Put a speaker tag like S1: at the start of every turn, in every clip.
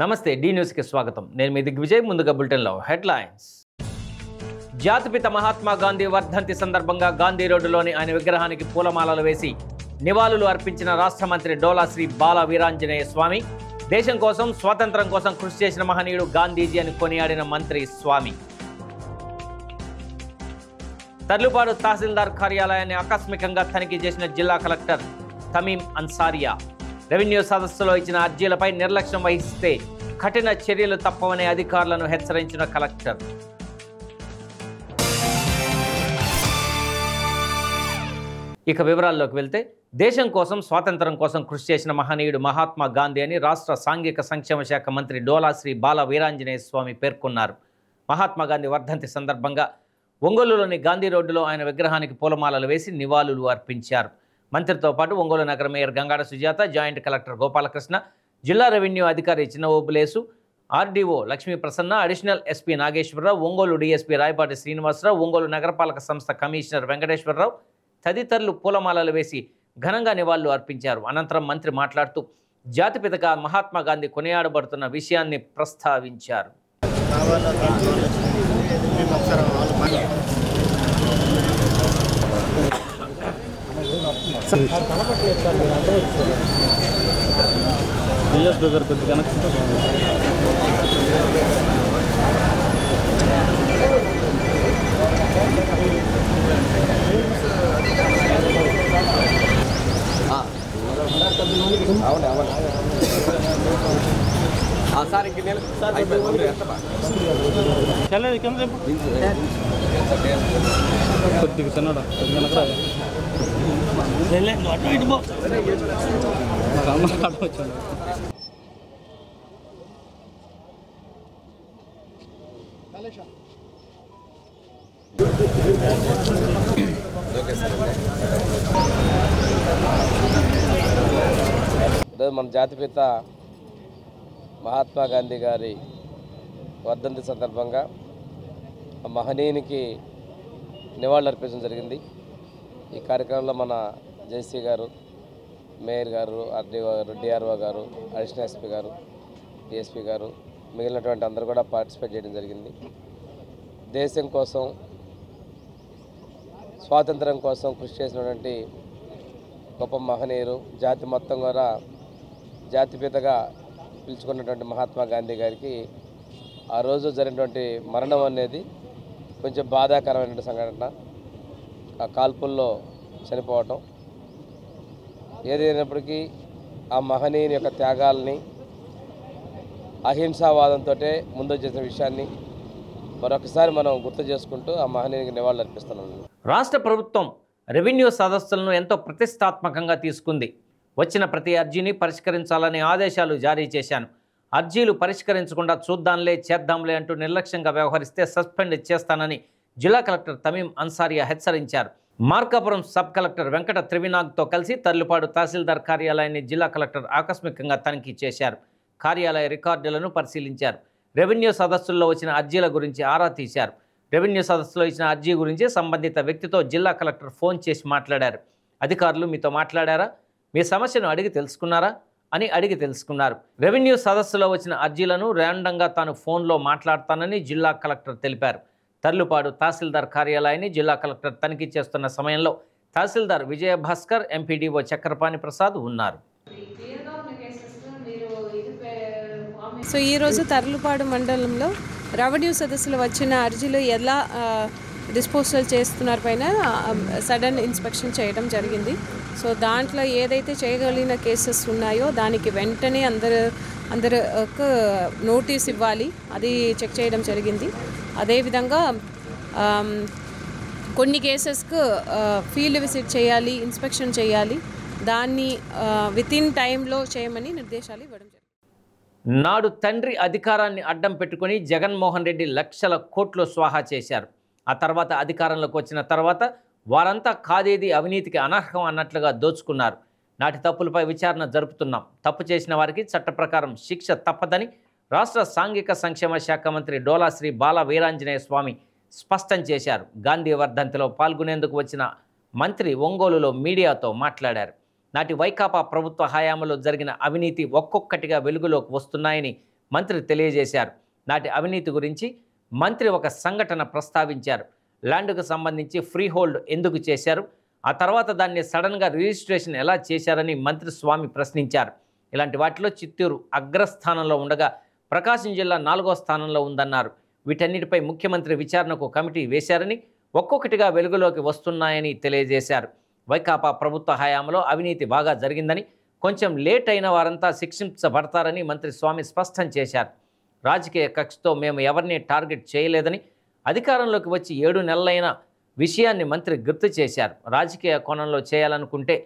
S1: నమస్తే డి న్యూస్కి స్వాగతం. నేను మీ దిగ్విజయ్. ముందుగా బులెటిన్లో హెడ్లైన్స్. జాతిపిత మహాత్మా గాంధీ వర్ధంతి సందర్భంగా గాంధీ రోడ్డులోని ఆయన విగ్రహానికి పూలమాలలు వేసి నివాళులు అర్పించిన రాష్ట్ర మంత్రి డోలా శ్రీ బాల వీరాంజనేయ స్వామి. దేశం కోసం, స్వాతంత్రం కోసం కృషి చేసిన మహనీయుడు గాంధీజీ అని కొనియాడిన మంత్రి స్వామి. తర్లుపాడు తహసీల్దార్ కార్యాలయాన్ని ఆకస్మికంగా తనిఖీ చేసిన జిల్లా కలెక్టర్ తమీం అన్సారియా. రెవెన్యూ సదస్సులో ఇచ్చిన అర్జీలపై నిర్లక్ష్యం వహిస్తే కఠిన చర్యలు తప్పవనే అధికారులను హెచ్చరించిన కలెక్టర్. ఇక వివరాల్లోకి వెళ్తే, దేశం కోసం, స్వాతంత్రం కోసం కృషి చేసిన మహనీయుడు మహాత్మా గాంధీ అని రాష్ట్ర సాంఘిక సంక్షేమ శాఖ మంత్రి డోలా శ్రీ బాల వీరాంజనేయ స్వామి పేర్కొన్నారు. మహాత్మా గాంధీ వర్ధంతి సందర్భంగా ఒంగోలులోని గాంధీ రోడ్డులో ఆయన విగ్రహానికి పూలమాలలు వేసి నివాళులు అర్పించారు. మంత్రితో పాటు ఒంగోలు నగర mayor Gangada Sujatha, joint collector Gopalakrishna, జిల్లా రెవెన్యూ అధికారి Chinnaobulesu, RDO Lakshmi Prasanna, additional SP Nageswararao, Ongole DSP Rayapati Srinivasarao, Ongole నగరపాలక సంస్థ కమిషనర్ వెంకటేశ్వరరావు తదితరులు పూలమాలలు వేసి ఘనంగా నివాళులు అర్పించారు. అనంతరం మంత్రి మాట్లాడుతూ జాతిపితగా మహాత్మా గాంధీ కొనియాడబడుతున్న విషయాన్ని ప్రస్తావించారు.
S2: మన జాతిపిత మహాత్మా గాంధీ గారి వర్ధంతి సందర్భంగా మహనీయునికి నివాళులు అర్పించడం జరిగింది. ఈ కార్యక్రమంలో మన జేసీ గారు, మేయర్ గారు, ఆర్డీఓ గారు, డిఆర్ఓ గారు, అడిషనల్ ఎస్పీ గారు, డిఎస్పీ గారు, మిగిలినటువంటి అందరూ కూడా పార్టిసిపేట్ చేయడం జరిగింది. దేశం కోసం, స్వాతంత్రం కోసం కృషి చేసినటువంటి గొప్ప మహనీయులు, జాతి మొత్తం కూడా జాతిపితగా పిలుచుకున్నటువంటి మహాత్మా గాంధీ గారికి ఆ రోజు జరిగినటువంటి మరణం అనేది కొంచెం బాధాకరమైనటువంటి సంఘటన. ఆ కాల్పుల్లో చనిపోవటం ఏదైనప్పటికీ ఆ మహనీయుని యొక్క త్యాగాల్ని, అహింసావాదంతో ముందు చేసిన విషయాన్ని మరొకసారి మనం గుర్తు చేసుకుంటూ ఆ మహనీయునికి నివాళులు అర్పిస్తున్నాం.
S1: రాష్ట్ర ప్రభుత్వం రెవెన్యూ సదస్సులను ఎంతో ప్రతిష్టాత్మకంగా తీసుకుంది. వచ్చిన ప్రతి అర్జీని పరిష్కరించాలని ఆదేశాలు జారీ చేశాను. అర్జీలు పరిష్కరించకుండా చూద్దాంలే, చేద్దాంలే అంటూ నిర్లక్ష్యంగా వ్యవహరిస్తే సస్పెండ్ చేస్తానని జిల్లా కలెక్టర్ తమీం అన్సారియా హెచ్చరించారు. మార్కాపురం సబ్ కలెక్టర్ వెంకట త్రివినాగ్తో కలిసి తర్లుపాడు తహసీల్దార్ కార్యాలయాన్ని జిల్లా కలెక్టర్ ఆకస్మికంగా తనిఖీ చేశారు. కార్యాలయ రికార్డులను పరిశీలించారు. రెవెన్యూ సదస్సుల్లో వచ్చిన అర్జీల గురించి ఆరా తీశారు. రెవెన్యూ సదస్సులో ఇచ్చిన అర్జీ గురించి సంబంధిత వ్యక్తితో జిల్లా కలెక్టర్ ఫోన్ చేసి మాట్లాడారు. అధికారులు మీతో మాట్లాడారా, మీ సమస్యను అడిగి తెలుసుకున్నారా అని అడిగి తెలుసుకున్నారు. రెవెన్యూ సదస్సులో వచ్చిన అర్జీలను ర్యాండంగా తాను ఫోన్లో మాట్లాడతానని జిల్లా కలెక్టర్ తెలిపారు. తర్లుపాడు తహసీల్దార్ కార్యాలయాన్ని జిల్లా కలెక్టర్ తనిఖీ చేస్తున్న సమయంలో తహసీల్దార్ విజయభాస్కర్, ఎంపీడీఓ చక్రపాణి ప్రసాద్ ఉన్నారు.
S3: సో ఈరోజు తర్లుపాడు మండలంలో రెవెన్యూ సదస్సులో వచ్చిన అర్జీలు ఎలా డిస్పోజల్ చేస్తున్నారు పైన సడన్ ఇన్స్పెక్షన్ చేయడం జరిగింది. సో దాంట్లో ఏదైతే చేయగలిగిన కేసెస్ ఉన్నాయో దానికి వెంటనే అందరికి నోటీస్ ఇవ్వాలి, అది చెక్ చేయడం జరిగింది. అదేవిధంగా కొన్ని కేసెస్కు ఫీల్డ్ విజిట్ చేయాలి, ఇన్స్పెక్షన్ చేయాలి, దాన్ని వితిన్ టైంలో చేయమని నిర్దేశాలు ఇవ్వడం జరిగింది.
S1: నాడు తండ్రి అధికారాన్ని అడ్డం పెట్టుకుని జగన్మోహన్ రెడ్డి లక్షల కోట్లు స్వాహా చేశారు. ఆ తర్వాత అధికారంలోకి వచ్చిన తర్వాత వారంతా కాదేది అవినీతికి అనర్హం అన్నట్లుగా దోచుకున్నారు. నాటి తప్పులపై విచారణ జరుపుతున్నాం. తప్పు చేసిన వారికి చట్ట ప్రకారం శిక్ష తప్పదని రాష్ట్ర సాంఘిక సంక్షేమ శాఖ మంత్రి డోలా శ్రీ బాల వీరాంజనేయ స్వామి స్పష్టం చేశారు. గాంధీ వర్ధంతిలో పాల్గొనేందుకు వచ్చిన మంత్రి ఒంగోలులో మీడియాతో మాట్లాడారు. నాటి వైకాపా ప్రభుత్వ హయాంలో జరిగిన అవినీతి ఒక్కొక్కటిగా వెలుగులోకి వస్తున్నాయని మంత్రి తెలియజేశారు. నాటి అవినీతి గురించి మంత్రి ఒక సంఘటన ప్రస్తావించారు. ల్యాండ్కు సంబంధించి ఫ్రీ హోల్డ్ ఎందుకు చేశారు, ఆ తర్వాత దాన్ని సడన్గా రిజిస్ట్రేషన్ ఎలా చేశారని మంత్రి స్వామి ప్రశ్నించారు. ఇలాంటి వాటిలో చిత్తూరు అగ్రస్థానంలో ఉండగా ప్రకాశం జిల్లా 4వ స్థానంలో ఉందన్నారు. వీటన్నిటిపై ముఖ్యమంత్రి విచారణకు కమిటీ వేశారని, ఒక్కొక్కటిగా వెలుగులోకి వస్తున్నాయని తెలియజేశారు. వైకాపా ప్రభుత్వ హయాంలో అవినీతి బాగా జరిగిందని, కొంచెం లేట్ అయిన వారంతా శిక్షించబడతారని మంత్రి స్వామి స్పష్టం చేశారు. రాజకీయ కక్షతో మేము ఎవరిని టార్గెట్ చేయలేదని, అధికారంలోకి వచ్చి 7 నెలలైన విషయాన్ని మంత్రి గుర్తు చేశారు. రాజకీయ కోణంలో చేయాలనుకుంటే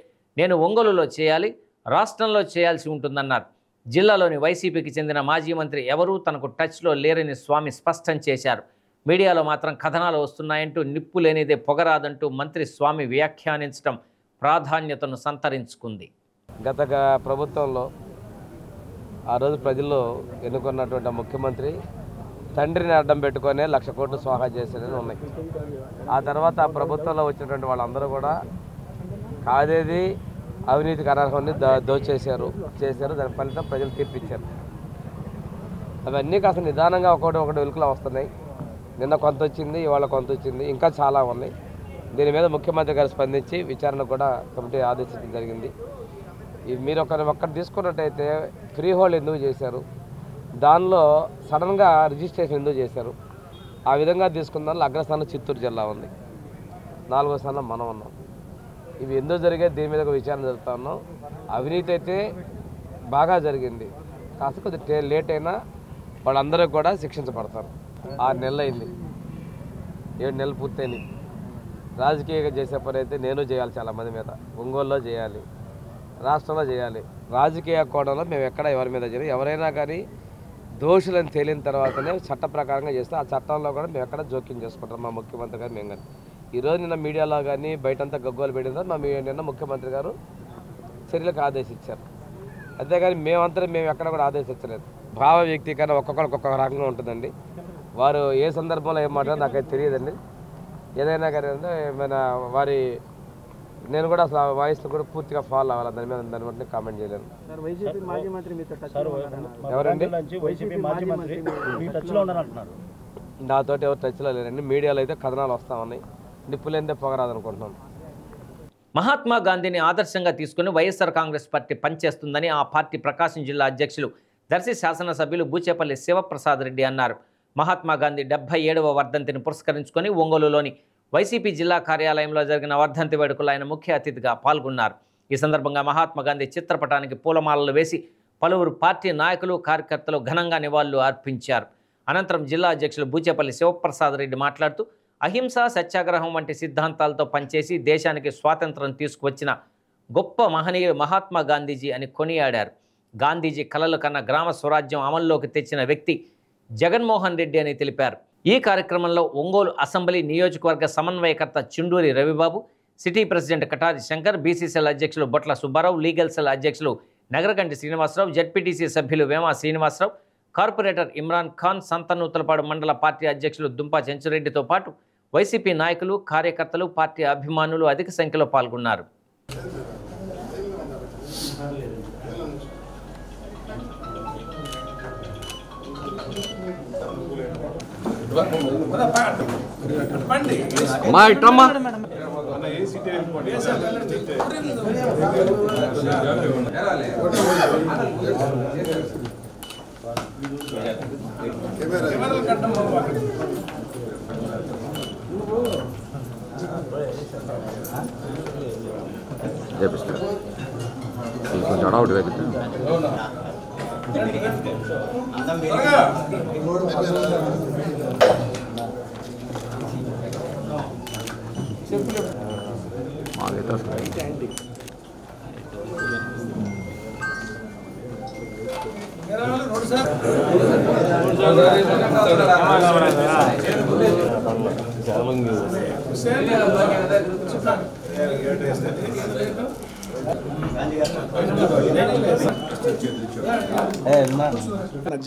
S1: నేను ఒంగోలులో చేయాలి, రాష్ట్రంలో చేయాల్సి ఉంటుందన్నారు. జిల్లాలోని వైసీపీకి చెందిన మాజీ మంత్రి ఎవరూ తనకు టచ్లో లేరని స్వామి స్పష్టం చేశారు. మీడియాలో మాత్రం కథనాలు వస్తున్నాయంటూ నిప్పు లేనిదే పొగరాదంటూ మంత్రి స్వామి వ్యాఖ్యానించడం ప్రాధాన్యతను సంతరించుకుంది.
S2: గత ప్రభుత్వంలో ఆ రోజు ప్రజల్లో ఎన్నుకున్నటువంటి ముఖ్యమంత్రి తండ్రిని అడ్డం పెట్టుకొని 1,00,000 కోట్లు స్వాహా చేసేదని ఉన్నాయి. ఆ తర్వాత ఆ ప్రభుత్వంలో వచ్చినటువంటి వాళ్ళందరూ కూడా కాదేది అవినీతికి అనర్హాన్ని దోచేశారు. దాని ఫలితం ప్రజలు తీర్పిచ్చారు. అవన్నీ కాస్త నిదానంగా ఒకటి వెలుకలా వస్తున్నాయి. నిన్న కొంత వచ్చింది, ఇవాళ కొంత వచ్చింది, ఇంకా చాలా ఉన్నాయి. దీని మీద ముఖ్యమంత్రి గారు స్పందించి విచారణ కూడా కమిటీ ఆదేశించడం జరిగింది. మీరు ఒక్కటి తీసుకున్నట్టయితే ఫ్రీ హోల్డ్ ఎందుకు చేశారు, దానిలో సడన్గా రిజిస్ట్రేషన్ ఎందుకు చేశారు, ఆ విధంగా తీసుకున్న దానిలో అగ్రస్థానం చిత్తూరు జిల్లా ఉంది, 4వ స్థానం మనం ఉన్నాం. ఇవి ఎందుకు జరిగాయి, దీని మీద ఒక విచారణ జరుగుతూ ఉన్నాం. అవినీతి అయితే బాగా జరిగింది, కాస్త కొద్దిగా లేట్ అయినా వాళ్ళందరూ కూడా శిక్షించబడతారు. 6 నెలలు అయింది, 7 నెలలు పూర్తయింది. రాజకీయంగా చేసే పని అయితే నేను చేయాలి, చాలామంది మీద ఒంగోలులో చేయాలి, రాష్ట్రంలో చేయాలి. రాజకీయ కోణంలో మేము ఎక్కడ ఎవరి మీద చేయాలి, ఎవరైనా కానీ దోషులను తేలిన తర్వాతనే చట్ట ప్రకారంగా చేస్తే ఆ చట్టంలో కూడా మేము ఎక్కడ జోక్యం చేసుకుంటాం మా ముఖ్యమంత్రి గారు మేము కానీ. ఈరోజు నిన్న మీడియాలో కానీ బయటంతా గగ్గోలు పెట్టిన తర్వాత నిన్న ముఖ్యమంత్రి గారు చర్యలకు ఆదేశించారు. అంతేగాని మేము ఎక్కడ కూడా ఆదేశించలేదు. భావ వ్యక్తీకరణ ఒక్కొక్కరికి ఒక్కొక్క రకంగా ఉంటుందండి. వారు ఏ సందర్భంలో ఏం మాట్లాడారో నాకైతే తెలియదండి. ఏదైనా కానీ ఏమైనా నేను కూడా అసలు ఆ వాయిస్లో కూడా పూర్తిగా ఫాలో అవ్వాలి, దాని బట్టి కామెంట్ చేయలేను. ఎవరండి నాతోటి ఎవరు టచ్లో లేరండి. మీడియాలో అయితే కథనాలు వస్తూ ఉన్నాయి, నిప్పులేందే పొగరాదనుకుంటున్నాను.
S1: మహాత్మా గాంధీని ఆదర్శంగా తీసుకుని వైఎస్ఆర్ కాంగ్రెస్ పార్టీ పనిచేస్తుందని ఆ పార్టీ ప్రకాశం జిల్లా అధ్యక్షులు దర్శి శాసనసభ్యులు బూచేపల్లి శివప్రసాద్ రెడ్డి అన్నారు. మహాత్మా గాంధీ 77వ వర్ధంతిని పురస్కరించుకొని ఒంగోలులోని వైసీపీ జిల్లా కార్యాలయంలో జరిగిన వర్ధంతి వేడుకలో ఆయన ముఖ్య అతిథిగా పాల్గొన్నారు. ఈ సందర్భంగా మహాత్మా గాంధీ చిత్రపటానికి పూలమాలలు వేసి పలువురు పార్టీ నాయకులు, కార్యకర్తలు ఘనంగా నివాళులు అర్పించారు. అనంతరం జిల్లా అధ్యక్షులు బూచేపల్లి శివప్రసాద్ రెడ్డి మాట్లాడుతూ అహింస, సత్యాగ్రహం వంటి సిద్ధాంతాలతో పనిచేసి దేశానికి స్వాతంత్రం తీసుకువచ్చిన గొప్ప మహనీయుడు మహాత్మా గాంధీజీ అని కొనియాడారు. గాంధీజీ కలలు కన్న గ్రామ స్వరాజ్యం అమల్లోకి తెచ్చిన వ్యక్తి జగన్మోహన్ రెడ్డి అని తెలిపారు. ఈ కార్యక్రమంలో ఒంగోలు అసెంబ్లీ నియోజకవర్గ సమన్వయకర్త Chunduri Ravibabu, city president Katari Shankar, BCCL అధ్యక్షులు బొట్ల సుబ్బారావు, లీగల్ సెల్ అధ్యక్షులు నగరగంటి శ్రీనివాసరావు, జెడ్పీటీసీ సభ్యులు వేమ శ్రీనివాసరావు, కార్పొరేటర్ ఇమ్రాన్ ఖాన్, సంతనూతలపాడు మండల పార్టీ అధ్యక్షులు దుంపా చెంచురెడ్డితో పాటు వైసీపీ నాయకులు, కార్యకర్తలు, పార్టీ అభిమానులు అధిక సంఖ్యలో పాల్గొన్నారు.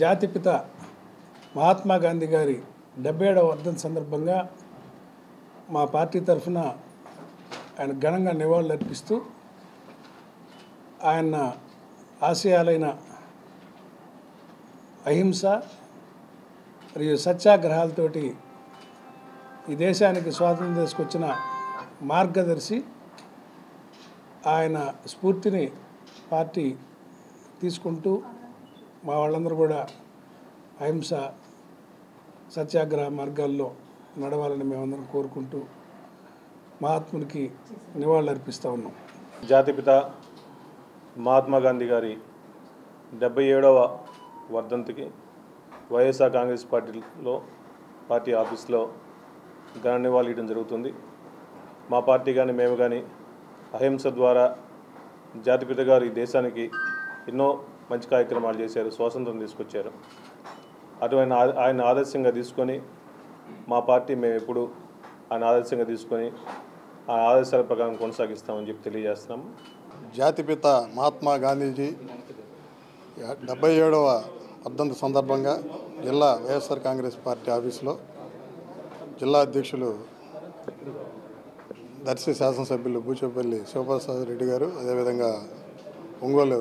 S4: జాతిపిత మహాత్మా గాంధీ గారి 77వ వర్ధంతి సందర్భంగా మా పార్టీ తరఫున ఆయన ఘనంగా నివాళులు అర్పిస్తూ ఆయన ఆశయాలైన అహింస మరియు సత్యాగ్రహాలతోటి ఈ దేశానికి స్వాతంత్రం తీసుకొచ్చిన మార్గదర్శి. ఆయన స్ఫూర్తిని పార్టీ తీసుకుంటూ మా వాళ్ళందరూ కూడా అహింస సత్యాగ్రహ మార్గాల్లో నడవాలని మేమందరం కోరుకుంటూ మహాత్మునికి నివాళులర్పిస్తూ ఉన్నాం.
S5: జాతిపిత మహాత్మా గాంధీ గారి 77వ వర్ధంతికి వైఎస్ఆర్ కాంగ్రెస్ పార్టీ ఆఫీస్లో ఘన నివాళులు ఇవ్వడం జరుగుతుంది. మా పార్టీ కానీ మేము కానీ అహింస ద్వారా జాతిపిత గారు ఈ దేశానికి ఎన్నో మంచి కార్యక్రమాలు చేశారు, స్వాతంత్రం తీసుకొచ్చారు. అటువంటి ఆయన ఆదర్శంగా తీసుకొని మా పార్టీ మేము ఎప్పుడు ఆయన ఆదర్శంగా తీసుకొని ఆ ఆదర్శాల ప్రకారం కొనసాగిస్తామని చెప్పి తెలియజేస్తున్నాము.
S6: జాతిపిత మహాత్మా గాంధీజీ 77వ వర్ధంతి సందర్భంగా జిల్లా వైఎస్ఆర్ కాంగ్రెస్ పార్టీ ఆఫీసులో జిల్లా అధ్యక్షులు దర్శి శాసనసభ్యులు బూచేపల్లి శివప్రసాద్ రెడ్డి గారు, అదేవిధంగా ఒంగోలు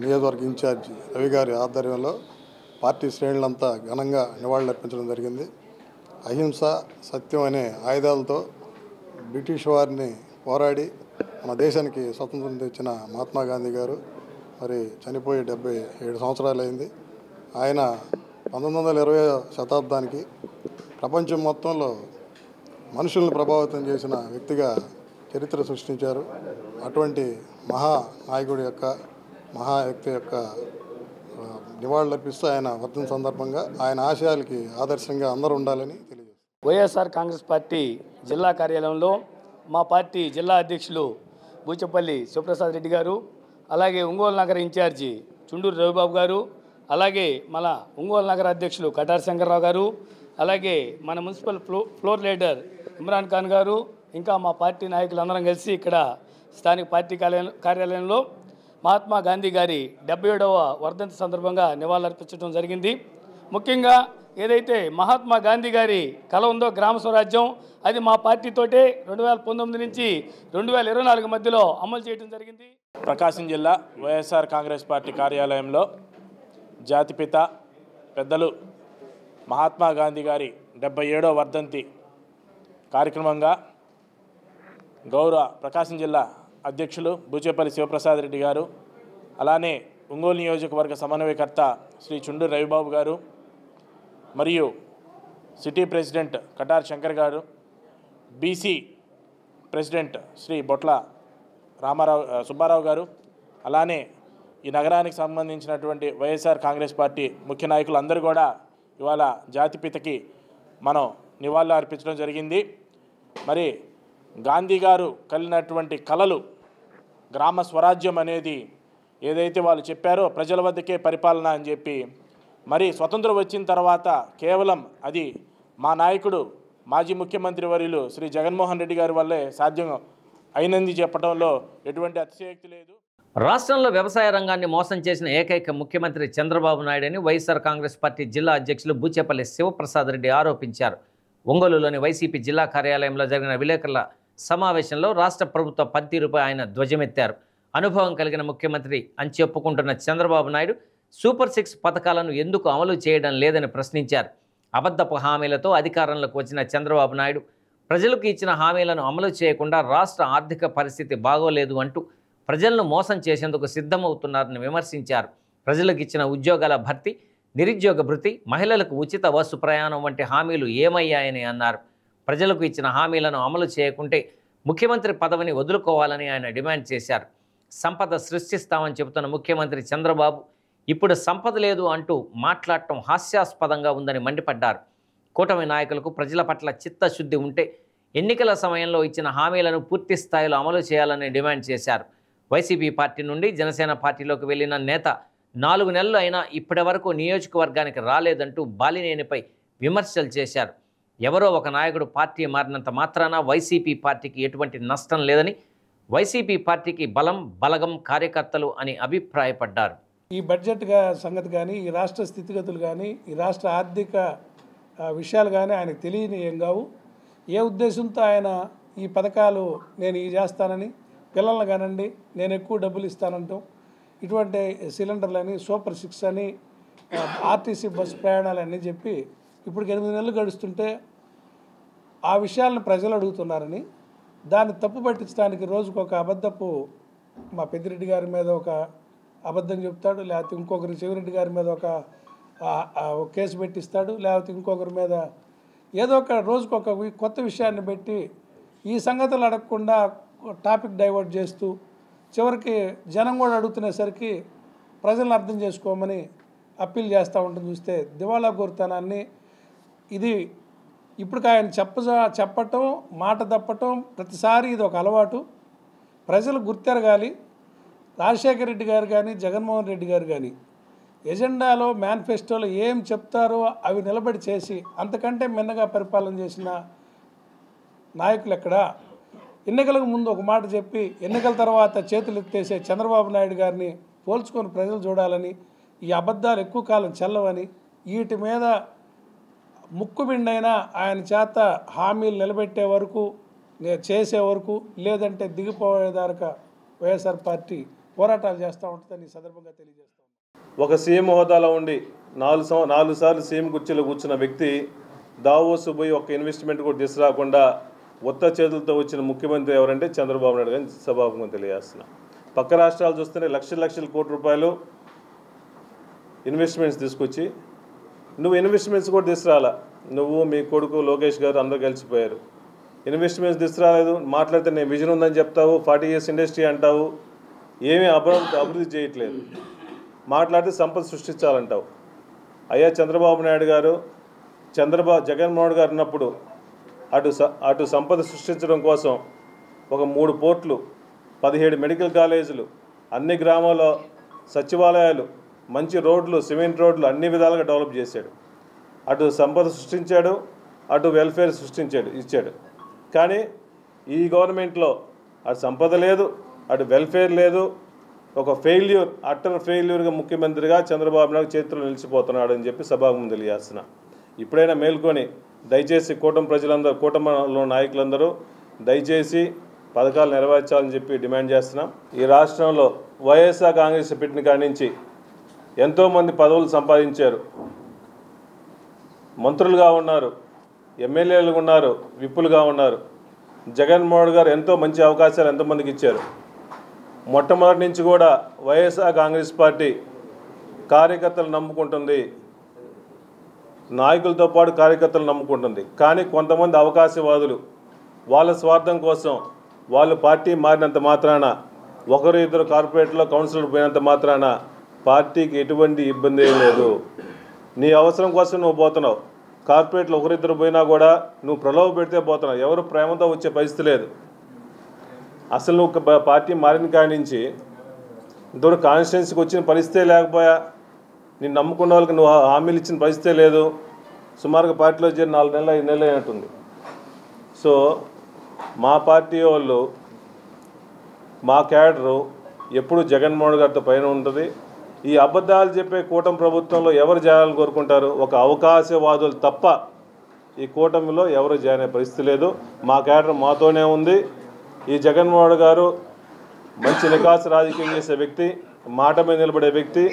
S6: నియోజకవర్గ ఇన్ఛార్జి రవి గారి ఆధ్వర్యంలో పార్టీ శ్రేణులంతా ఘనంగా నివాళులర్పించడం జరిగింది. అహింస సత్యం అనే ఆయుధాలతో బ్రిటిష్ వారిని పోరాడి మన దేశానికి స్వతంత్రం తెచ్చిన మహాత్మా గాంధీ గారు మరి చనిపోయి 77 సంవత్సరాలు అయింది. ఆయన 1920వ శతాబ్దానికి ప్రపంచం మొత్తంలో మనుషులను ప్రభావితం చేసిన వ్యక్తిగా చరిత్ర సృష్టించారు. అటువంటి మహానాయకుడి యొక్క మహా వ్యక్తి యొక్క నివాళులర్పిస్తూ ఆయన వర్ధంతి సందర్భంగా ఆయన ఆశయాలకి ఆదర్శంగా అందరూ ఉండాలని తెలియజేస్తారు.
S7: వైఎస్ఆర్ కాంగ్రెస్ పార్టీ జిల్లా కార్యాలయంలో మా పార్టీ జిల్లా అధ్యక్షులు బూచపల్లి శివప్రసాద్ రెడ్డి గారు, అలాగే ఒంగోలు నగర ఇన్ఛార్జి చుండూరు రవిబాబు గారు, అలాగే మన ఒంగోలు నగర అధ్యక్షులు కటారి శంకర్రావు గారు, అలాగే మన municipal floor leader Imran Khan గారు, ఇంకా మా పార్టీ నాయకులందరం కలిసి ఇక్కడ స్థానిక పార్టీ కార్యాలయంలో మహాత్మా గాంధీ గారి 77వ వర్ధంతి సందర్భంగా నివాళులర్పించడం జరిగింది. ముఖ్యంగా ఏదైతే మహాత్మా గాంధీ గారి కల ఉందో గ్రామ స్వరాజ్యం, అది మా పార్టీతోటే 2019 నుంచి 2024 మధ్యలో అమలు చేయడం జరిగింది.
S8: ప్రకాశం జిల్లా వైఎస్ఆర్ కాంగ్రెస్ పార్టీ కార్యాలయంలో జాతిపిత పెద్దలు మహాత్మా గాంధీ గారి 77వ వర్ధంతి కార్యక్రమంగా గౌరవ ప్రకాశం జిల్లా అధ్యక్షులు బూచేపల్లి శివప్రసాద్ రెడ్డి గారు, అలానే ఒంగోలు నియోజకవర్గ సమన్వయకర్త శ్రీ చుండూరు రవిబాబు గారు, మరియు సిటీ ప్రెసిడెంట్ కటార్ శంకర్ గారు, బీసీ ప్రెసిడెంట్ శ్రీ బొట్ల సుబ్బారావు గారు, అలానే ఈ నగరానికి సంబంధించినటువంటి వైఎస్ఆర్ కాంగ్రెస్ పార్టీ ముఖ్య నాయకులు అందరూ కూడా ఇవాళ జాతిపితకి మనం నివాళులు అర్పించడం జరిగింది. మరి గాంధీ గారు కలిగినటువంటి కలలు గ్రామ స్వరాజ్యం అనేది ఏదైతే వాళ్ళు చెప్పారో ప్రజల వద్దకే పరిపాలన అని చెప్పి, మరి స్వతంత్రం వచ్చిన తర్వాత కేవలం అది మా నాయకుడు మాజీ ముఖ్యమంత్రి వర్యులు శ్రీ జగన్మోహన్ రెడ్డి గారి వల్లే సాధ్యం అయినంది చెప్పడంలో ఎటువంటి అతిశయోక్తి లేదు.
S1: రాష్ట్రంలో వ్యవసాయ రంగాన్ని మోసం చేసిన ఏకైక ముఖ్యమంత్రి చంద్రబాబు నాయుడని వైఎస్ఆర్ కాంగ్రెస్ పార్టీ జిల్లా అధ్యక్షులు బూచేపల్లి శివప్రసాద్ రెడ్డి ఆరోపించారు. ఒంగోలులోని వైసీపీ జిల్లా కార్యాలయంలో జరిగిన విలేకరుల సమావేశంలో రాష్ట్ర ప్రభుత్వ పనితీరుపై ఆయన ధ్వజమెత్తారు. అనుభవం కలిగిన ముఖ్యమంత్రి అని చెప్పుకుంటున్న చంద్రబాబు నాయుడు సూపర్ 6 పథకాలను ఎందుకు అమలు చేయడం లేదని ప్రశ్నించారు. అబద్ధపు హామీలతో అధికారంలోకి వచ్చిన చంద్రబాబు నాయుడు ప్రజలకు ఇచ్చిన హామీలను అమలు చేయకుండా రాష్ట్ర ఆర్థిక పరిస్థితి బాగోలేదు అంటూ ప్రజలను మోసం చేసేందుకు సిద్ధమవుతున్నారని విమర్శించారు. ప్రజలకు ఇచ్చిన ఉద్యోగాల భర్తీ, నిరుద్యోగ భృతి, మహిళలకు ఉచిత బస్సు ప్రయాణం వంటి హామీలు ఏమయ్యాయని అన్నారు. ప్రజలకు ఇచ్చిన హామీలను అమలు చేయకుంటే ముఖ్యమంత్రి పదవిని వదులుకోవాలని ఆయన డిమాండ్ చేశారు. సంపద సృష్టిస్తామని చెబుతున్న ముఖ్యమంత్రి చంద్రబాబు ఇప్పుడు సంపద లేదు అంటూ మాట్లాడటం హాస్యాస్పదంగా ఉందని మండిపడ్డారు. కూటమి నాయకులకు ప్రజల పట్ల చిత్తశుద్ధి ఉంటే ఎన్నికల సమయంలో ఇచ్చిన హామీలను పూర్తి స్థాయిలో అమలు చేయాలని డిమాండ్ చేశారు. వైసీపీ పార్టీ నుండి జనసేన పార్టీలోకి వెళ్లిన నేత 4 నెలలు అయినా ఇప్పటి వరకు నియోజకవర్గానికి రాలేదంటూ బాలినేనిపై విమర్శలు చేశారు. ఎవరో ఒక నాయకుడు పార్టీ మారినంత మాత్రాన వైసీపీ పార్టీకి ఎటువంటి నష్టం లేదని, వైసీపీ పార్టీకి బలం బలగం కార్యకర్తలు అని అభిప్రాయపడ్డారు.
S4: ఈ బడ్జెట్ సంగతి కానీ, ఈ రాష్ట్ర స్థితిగతులు కానీ, ఈ రాష్ట్ర ఆర్థిక విషయాలు కానీ ఆయనకు తెలియని ఏం కావు. ఏ ఉద్దేశంతో ఆయన ఈ పథకాలు నేను ఇవి చేస్తానని, పిల్లలను కానండి నేను ఎక్కువ డబ్బులు ఇస్తానంటాం, ఇటువంటి సిలిండర్లని, సూపర్ 6 అని, ఆర్టీసీ బస్సు ప్రయాణాలన్నీ చెప్పి ఇప్పుడు 8 నెలలు గడుస్తుంటే ఆ విషయాలను ప్రజలు అడుగుతున్నారని దాన్ని తప్పు పట్టించడానికి రోజుకు ఒక అబద్ధపు మా పెద్దిరెడ్డి గారి మీద ఒక అబద్ధం చెప్తాడు, లేకపోతే ఇంకొకరి చెవిరెడ్డి గారి మీద ఒక కేసు పెట్టిస్తాడు, లేకపోతే ఇంకొకరి మీద ఏదో ఒక రోజుకు ఒక కొత్త విషయాన్ని పెట్టి ఈ సంగతులు అడగకుండా టాపిక్ డైవర్ట్ చేస్తూ చివరికి జనం కూడా అడుగుతునేసరికి ప్రజలను అర్థం చేసుకోమని అప్పీల్ చేస్తూ ఉంటుంది. చూస్తే దివాళా కోరుతనాన్ని ఇది ఇప్పుడు ఆయన చెప్పటం మాట తప్పటం ప్రతిసారి ఇది ఒక అలవాటు. ప్రజలు గుర్తెరగాలి. రాజశేఖర రెడ్డి గారు కానీ జగన్మోహన్ రెడ్డి గారు కానీ ఎజెండాలో మేనిఫెస్టోలో ఏం చెప్తారో అవి నిలబడి చేసి అంతకంటే మిన్నగా పరిపాలన చేసిన నాయకులు ఎక్కడా? ఎన్నికలకు ముందు ఒక మాట చెప్పి ఎన్నికల తర్వాత చేతులు ఎత్తేసే చంద్రబాబు నాయుడు గారిని పోల్చుకొని ప్రజలు చూడాలని, ఈ అబద్ధాలు ఎక్కువ కాలం చెల్లవని, వీటి మీద ముక్కుబిండైనా ఆయన చేత హామీలు నిలబెట్టే వరకు చేసే వరకు లేదంటే దిగిపోయేదాకా వైఎస్ఆర్ పార్టీ పోరాటాలు చేస్తూ ఉంటుందని ఈ సందర్భంగా తెలియజేస్తాం.
S5: ఒక సీఎం హోదాలో ఉండి 4 సార్లు సీఎం కుర్చీలో కూర్చున్న వ్యక్తి దావోసు పోయి ఒక ఇన్వెస్ట్మెంట్ కూడా తీసుకురాకుండా ఉత్త చేతులతో వచ్చిన ముఖ్యమంత్రి ఎవరంటే చంద్రబాబు నాయుడు గారిని సభాముఖంగా తెలియజేస్తున్నా. పక్క రాష్ట్రాలు చూస్తేనే లక్షల కోట్ల రూపాయలు ఇన్వెస్ట్మెంట్స్ తీసుకొచ్చి నువ్వు ఇన్వెస్ట్మెంట్స్ కూడా తీసుకురాలా. నువ్వు మీ కొడుకు లోకేష్ గారు అందరూ కలిసిపోయారు. ఇన్వెస్ట్మెంట్స్ తీసుకురాలేదు. మాట్లాడితే నేను విజన్ ఉందని చెప్తావు, 40 years ఇండస్ట్రీ అంటావు, ఏమీ అభివృద్ధి చేయట్లేదు. మాట్లాడితే సంపద సృష్టించాలంటావు. అయ్యా చంద్రబాబు నాయుడు గారు జగన్మోహన్ గారు ఉన్నప్పుడు అటు సంపద సృష్టించడం కోసం ఒక 3 పోర్ట్లు, 17 మెడికల్ కాలేజీలు, అన్ని గ్రామాల్లో సచివాలయాలు, మంచి రోడ్లు, సిమెంట్ రోడ్లు అన్ని విధాలుగా డెవలప్ చేశాడు. అటు సంపద సృష్టించాడు, అటు వెల్ఫేర్ ఇచ్చాడు. కానీ ఈ గవర్నమెంట్లో అటు సంపద లేదు, అటు వెల్ఫేర్ లేదు. ఒక అట్టర్ ఫెయిల్యూర్గా ముఖ్యమంత్రిగా చంద్రబాబు నాయుడు చేతిలో నిలిచిపోతున్నాడు అని చెప్పి సభాముఖం తెలియజేస్తున్నా. ఇప్పుడైనా మేల్కొని దయచేసి కూటమిలో నాయకులందరూ దయచేసి పథకాలు నెరవేర్చాలని చెప్పి డిమాండ్ చేస్తున్నాం. ఈ రాష్ట్రంలో వైఎస్ఆర్ కాంగ్రెస్ పెట్టిన కాడి నుంచి ఎంతోమంది పదవులు సంపాదించారు. మంత్రులుగా ఉన్నారు, ఎమ్మెల్యేలుగా ఉన్నారు, విప్పులుగా ఉన్నారు. జగన్మోహన్ గారు ఎంతో మంచి అవకాశాలు ఎంతోమందికి ఇచ్చారు. మొట్టమొదటి నుంచి కూడా వైఎస్ఆర్ కాంగ్రెస్ పార్టీ కార్యకర్తలు నమ్ముకుంటుంది, నాయకులతో పాటు కార్యకర్తలు నమ్ముకుంటుంది. కానీ కొంతమంది అవకాశవాదులు వాళ్ళ స్వార్థం కోసం వాళ్ళు పార్టీ మారినంత మాత్రాన, 1-2 కార్పొరేట్లో కౌన్సిలర్ పోయినంత మాత్రాన పార్టీకి ఎటువంటి ఇబ్బంది ఏం లేదు. నీ అవసరం కోసం నువ్వు పోతున్నావు. కార్పొరేట్లో 1-2 పోయినా కూడా నువ్వు ప్రలోభ పెడితే పోతున్నావు. ఎవరు ప్రేమతో వచ్చే పరిస్థితి లేదు. అసలు నువ్వు పార్టీ మారిన కాడి నుంచి ఇంతవరకు కాన్స్టిట్యున్సీకి వచ్చిన పరిస్థితే లేకపోయా. నేను నమ్ముకున్న వాళ్ళకి నువ్వు హామీలు ఇచ్చిన పరిస్థితే లేదు. సుమారుగా పార్టీలో చేరి 4 నెలలు 5 నెలలు అయినట్టుంది. సో మా పార్టీ వాళ్ళు, మా క్యాడరు ఎప్పుడు జగన్మోహన్ గారితో పైన ఉంటుంది. ఈ అబద్ధాలు చెప్పే కూటమి ప్రభుత్వంలో ఎవరు చేయాలని కోరుకుంటారు? ఒక అవకాశవాదులు తప్ప ఈ కూటమిలో ఎవరు చేరే పరిస్థితి లేదు. మా క్యాడర్ మాతోనే ఉంది. ఈ జగన్మోహన్ గారు మంచి నికాసు రాజకీయం చేసే వ్యక్తి, మాట మీద నిలబడే వ్యక్తి.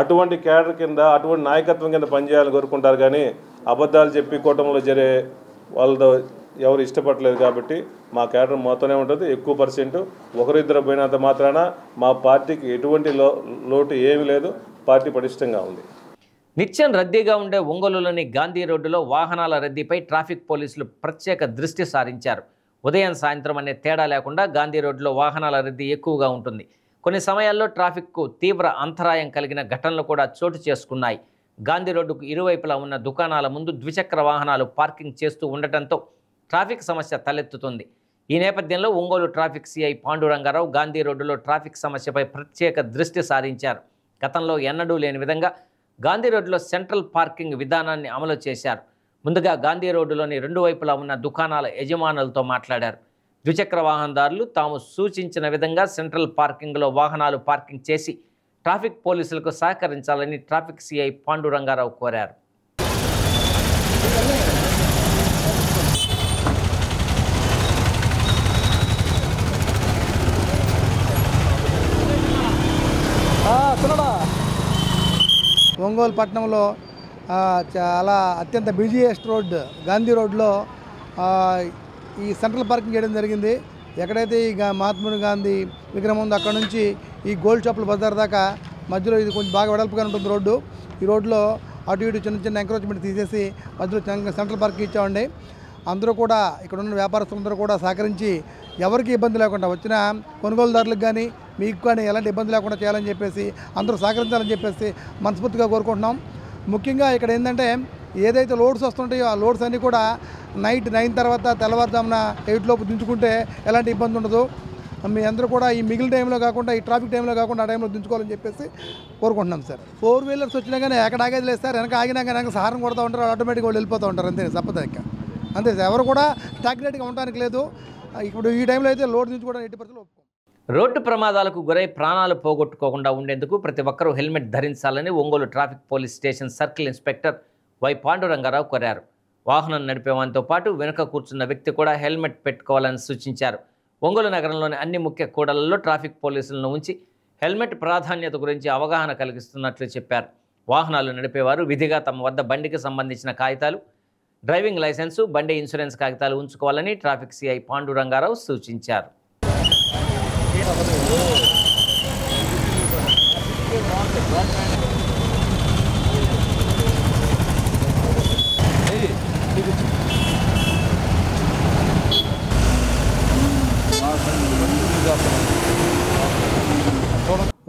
S5: అటువంటి క్యాడర్ కింద, అటువంటి నాయకత్వం కింద పనిచేయాలని కోరుకుంటారు. కానీ అబద్ధాలు చెప్పి కూటమిలో జరిగే వాళ్ళతో ఎవరు ఇష్టపడలేదు. కాబట్టి మా క్యాడర్ మాతోనే ఉంటుంది. ఎక్కువ పర్సెంట్ 1-2 పోయినంత మాత్రాన మా పార్టీకి ఎటువంటి లోటు ఏమీ లేదు. పార్టీ పటిష్టంగా ఉంది.
S1: నిత్యం రద్దీగా ఉండే ఒంగోలులోని గాంధీ రోడ్డులో వాహనాల రద్దీపై ట్రాఫిక్ పోలీసులు ప్రత్యేక దృష్టి సారించారు. ఉదయం సాయంత్రం అనే తేడా లేకుండా గాంధీ రోడ్డులో వాహనాల రద్దీ ఎక్కువగా ఉంటుంది. కొన్ని సమయాల్లో ట్రాఫిక్కు తీవ్ర అంతరాయం కలిగిన ఘటనలు కూడా చోటు చేసుకున్నాయి. గాంధీ రోడ్డుకు ఇరువైపులా ఉన్న దుకాణాల ముందు ద్విచక్ర వాహనాలు పార్కింగ్ చేస్తూ ఉండటంతో ట్రాఫిక్ సమస్య తలెత్తుతుంది. ఈ నేపథ్యంలో ఒంగోలు ట్రాఫిక్ సిఐ పాండురంగారావు గాంధీ రోడ్డులో ట్రాఫిక్ సమస్యపై ప్రత్యేక దృష్టి సారించారు. గతంలో ఎన్నడూ లేని విధంగా గాంధీ రోడ్డులో సెంట్రల్ పార్కింగ్ విధానాన్ని అమలు చేశారు. ముందుగా గాంధీ రోడ్డులోని 2 వైపులా ఉన్న దుకాణాల యజమానులతో మాట్లాడారు. ద్విచక్ర వాహనదారులు తాము సూచించిన విధంగా సెంట్రల్ పార్కింగ్లో వాహనాలు పార్కింగ్ చేసి ట్రాఫిక్ పోలీసులకు సహకరించాలని ట్రాఫిక్ సిఐ పాండురంగారావు కోరారు.
S9: ఒంగోలు పట్టణంలో చాలా అత్యంత బిజీయెస్ట్ రోడ్ గాంధీ రోడ్లో ఈ సెంట్రల్ పార్కింగ్ చేయడం జరిగింది. ఎక్కడైతే ఈ మహాత్మా గాంధీ విగ్రహం ఉందో అక్కడ నుంచి ఈ గోల్డ్ షాపుల బజార్ దాకా మధ్యలో ఇది కొంచెం బాగా వెడల్పుగా ఉంటుంది రోడ్డు. ఈ రోడ్లో అటు ఇటు చిన్న చిన్న ఎంక్రోచ్మెంట్ తీసేసి మధ్యలో సెంట్రల్ పార్కింగ్ ఇచ్చామండి. అందరూ కూడా ఇక్కడ ఉన్న వ్యాపారస్తులందరూ కూడా సహకరించి ఎవరికి ఇబ్బంది లేకుండా వచ్చిన కొనుగోలుదారులకు కానీ మీకు కానీ ఎలాంటి ఇబ్బంది లేకుండా చేయాలని చెప్పేసి అందరూ సహకరించాలని చెప్పేసి మనస్ఫూర్తిగా కోరుకుంటున్నాం. ముఖ్యంగా ఇక్కడ ఏంటంటే ఏదైతే లోడ్స్ వస్తుంటాయో ఆ లోడ్స్ అన్నీ కూడా నైట్ 9 తర్వాత తెల్లవారుజామున 8 లోపు దించుకుంటే ఎలాంటి ఇబ్బంది ఉండదు. మీ అందరూ కూడా ఈ మిగిలిన టైంలో కాకుండా ఈ ట్రాఫిక్ టైంలో కాకుండా ఆ టైంలో దించుకోవాలని చెప్పేసి కోరుకుంటున్నాం సార్. 4 వీలర్స్ వచ్చినా కానీ ఎక్కడ ఆగేది లేదు సార్. వెనక ఆగినా కానీ సారం కొడుతూ ఉంటారు, ఆటోమేటిక్గా వాళ్ళు వెళ్ళిపోతూ ఉంటారు. అంతే తప్పదాక అంతే సార్. ఎవరు కూడా స్టాగ్నేట్గా ఉండడానికి లేదు. ఇప్పుడు ఈ టైంలో అయితే లోడ్ దించుకోవడానికి 80% ఒప్పుకోం.
S1: రోడ్డు ప్రమాదాలకు గురై ప్రాణాలు పోగొట్టుకోకుండా ఉండేందుకు ప్రతి ఒక్కరూ హెల్మెట్ ధరించాలని Ongole traffic police station circle inspector why Panduranga Rao కోరారు. వాహనం నడిపేవానితో పాటు వెనుక కూర్చున్న వ్యక్తి కూడా హెల్మెట్ పెట్టుకోవాలని సూచించారు. ఒంగోలు నగరంలోని అన్ని ముఖ్య కూడళ్లలో ట్రాఫిక్ పోలీసులను ఉంచి హెల్మెట్ ప్రాధాన్యత గురించి అవగాహన కలిగిస్తున్నట్లు చెప్పారు. వాహనాలు నడిపేవారు విధిగా తమ వద్ద బండికి సంబంధించిన కాగితాలు, డ్రైవింగ్ లైసెన్సు, బండి ఇన్సూరెన్స్ కాగితాలు ఉంచుకోవాలని ట్రాఫిక్ సిఐ పాండురంగారావు సూచించారు.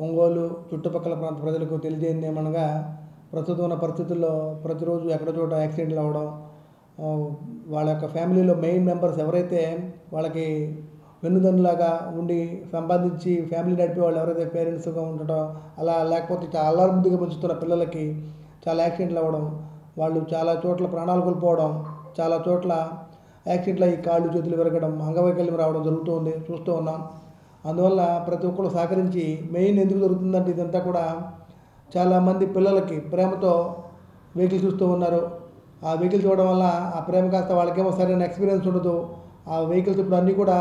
S9: ఒంగోలు చుట్టుపక్కల ప్రాంత ప్రజలకు తెలియజేయండి ఏమనగా ప్రస్తుతం ఉన్న పరిస్థితుల్లో ప్రతిరోజు ఎక్కడ చోట యాక్సిడెంట్లు అవ్వడం, వాళ్ళ యొక్క ఫ్యామిలీలో మెయిన్ మెంబర్స్ ఎవరైతే వాళ్ళకి వెన్నుదన్నులాగా ఉండి సంపాదించి ఫ్యామిలీ నడిపే వాళ్ళు ఎవరైతే పేరెంట్స్గా ఉండటం, అలా లేకపోతే చాలా అల్లారుముద్దుగా పెంచుతున్న పిల్లలకి చాలా యాక్సిడెంట్లు అవ్వడం, వాళ్ళు చాలా చోట్ల ప్రాణాలు కోల్పోవడం, చాలా చోట్ల యాక్సిడెంట్లో ఈ కాళ్ళు చేతులు విరగడం, అంగవైకల్యం రావడం జరుగుతుంది, చూస్తూ ఉన్నాం. అందువల్ల ప్రతి ఒక్కరు సహకరించి మెయిన్ ఎందుకు జరుగుతుందంటే ఇదంతా కూడా చాలామంది పిల్లలకి ప్రేమతో వెహికల్ చూస్తూ ఉన్నారు. ఆ వెహికల్ చూడడం వల్ల ఆ ప్రేమ కాస్త వాళ్ళకేమో సరైన ఎక్స్పీరియన్స్ ఉండదు. ఆ వెహికల్స్ ఇప్పుడు అన్నీ కూడా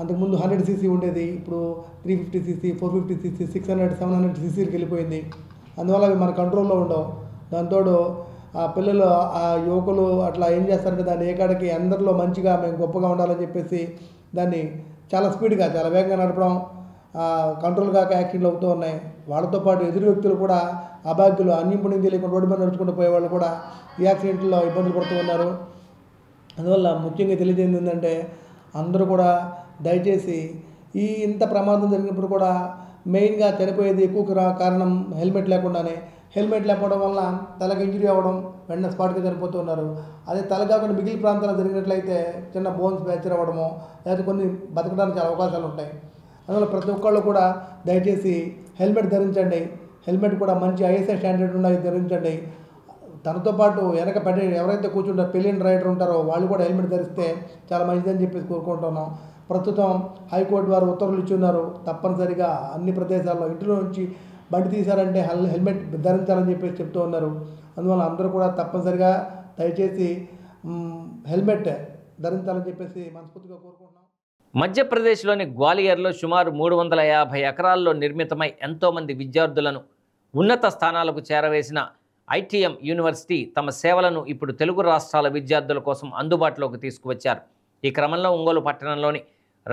S9: అంతకుముందు 100cc ఉండేది, ఇప్పుడు 350cc, 450cc, 600, 700cc వెళ్ళిపోయింది. అందువల్ల అవి మన కంట్రోల్లో ఉండవు. దాంతో ఆ పిల్లలు, ఆ యువకులు అట్లా ఏం చేస్తారంటే దాన్ని ఏకాడికి అందరిలో మంచిగా మేము గొప్పగా ఉండాలని చెప్పేసి దాన్ని చాలా స్పీడ్గా చాలా వేగంగా నడపడం, కంట్రోల్ కాక యాక్సిడెంట్లు అవుతూ ఉన్నాయి. వాళ్ళతో పాటు ఎదురు వ్యక్తులు కూడా అభాగ్యులు, అన్నింపుణ్యం తెలియకుండా రోడ్డు మీద నడుచుకుంటూ పోయేవాళ్ళు కూడా ఈ యాక్సిడెంట్లో ఇబ్బందులు పడుతూ ఉన్నారు. అందువల్ల ముఖ్యంగా తెలియజేయండి ఏంటంటే అందరూ కూడా దయచేసి ఈ ఇంత ప్రమాదం జరిగినప్పుడు కూడా మెయిన్గా చనిపోయేది ఎక్కువ కారణం హెల్మెట్ లేకుండానే. హెల్మెట్ లేకపోవడం వల్ల తలకి ఇంజరీ అవ్వడం, వెంటనే స్పాట్గా చనిపోతూ ఉన్నారు. అదే తల కాకుండా మిగిలిన ప్రాంతాల్లో జరిగినట్లయితే చిన్న బోన్స్ ఫ్రాక్చర్ అవ్వడము, లేకపోతే కొన్ని బతకడానికి చాలా అవకాశాలు ఉంటాయి. అందువల్ల ప్రతి ఒక్కళ్ళు కూడా దయచేసి హెల్మెట్ ధరించండి. హెల్మెట్ కూడా మంచి ఐఎస్ఐ స్టాండర్డ్ ఉన్నది ధరించండి. తనతో పాటు వెనక ఎవరైతే కూర్చుంటారో పెళ్ళిన రైడర్ ఉంటారో వాళ్ళు కూడా హెల్మెట్ ధరిస్తే చాలా మంచిదని చెప్పేసి కోరుకుంటున్నాం. ప్రస్తుతం హైకోర్టు వారు ఉత్తర్వులు ఇచ్చున్నారు, తప్పనిసరిగా అన్ని ప్రదేశాల్లో ఇంటిలో నుంచి బండి తీశారంటే హెల్మెట్ ధరించాలని చెప్పేసి చెప్తూ ఉన్నారు. అందువల్ల అందరూ కూడా తప్పనిసరిగా దయచేసి హెల్మెట్ ధరించాలని చెప్పేసి మనస్ఫూర్తిగా కోరుకుంటున్నాం.
S1: మధ్యప్రదేశ్లోని గ్వాలియర్లో సుమారు 350 ఎకరాల్లో నిర్మితమై ఎంతోమంది విద్యార్థులను ఉన్నత స్థానాలకు చేరవేసిన ఐటీఎం యూనివర్సిటీ తమ సేవలను ఇప్పుడు తెలుగు రాష్ట్రాల విద్యార్థుల కోసం అందుబాటులోకి తీసుకువచ్చారు. ఈ క్రమంలో ఒంగోలు పట్టణంలోని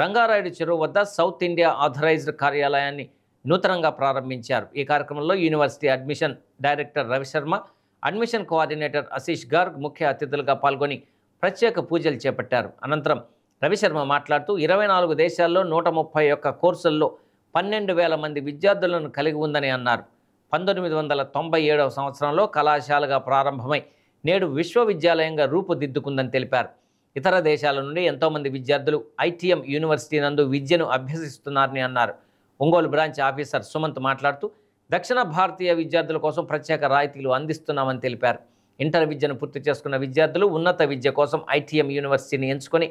S1: రంగారాయుడు చెరువు వద్ద సౌత్ ఇండియా ఆథరైజ్డ్ కార్యాలయాన్ని నూతనంగా ప్రారంభించారు. ఈ కార్యక్రమంలో university admission director Ravi Sharma, admission coordinator Ashish Garg ముఖ్య అతిథులుగా పాల్గొని ప్రత్యేక పూజలు చేపట్టారు. అనంతరం రవిశర్మ మాట్లాడుతూ 24 దేశాల్లో 131 కోర్సుల్లో 12,000 మంది విద్యార్థులను కలిగి ఉందని అన్నారు. 1997వ సంవత్సరంలో కళాశాలగా ప్రారంభమై నేడు విశ్వవిద్యాలయంగా రూపుదిద్దుకుందని తెలిపారు. ఇతర దేశాల నుండి ఎంతోమంది విద్యార్థులు ఐటీఎం యూనివర్సిటీ నందు విద్యను అభ్యసిస్తున్నారని అన్నారు. ఒంగోలు బ్రాంచ్ ఆఫీసర్ సుమంత్ మాట్లాడుతూ దక్షిణ భారతీయ విద్యార్థుల కోసం ప్రత్యేక రాయితీలు అందిస్తున్నామని తెలిపారు. ఇంటర్ విద్యను పూర్తి చేసుకున్న విద్యార్థులు ఉన్నత విద్య కోసం ఐటీఎం యూనివర్సిటీని ఎంచుకొని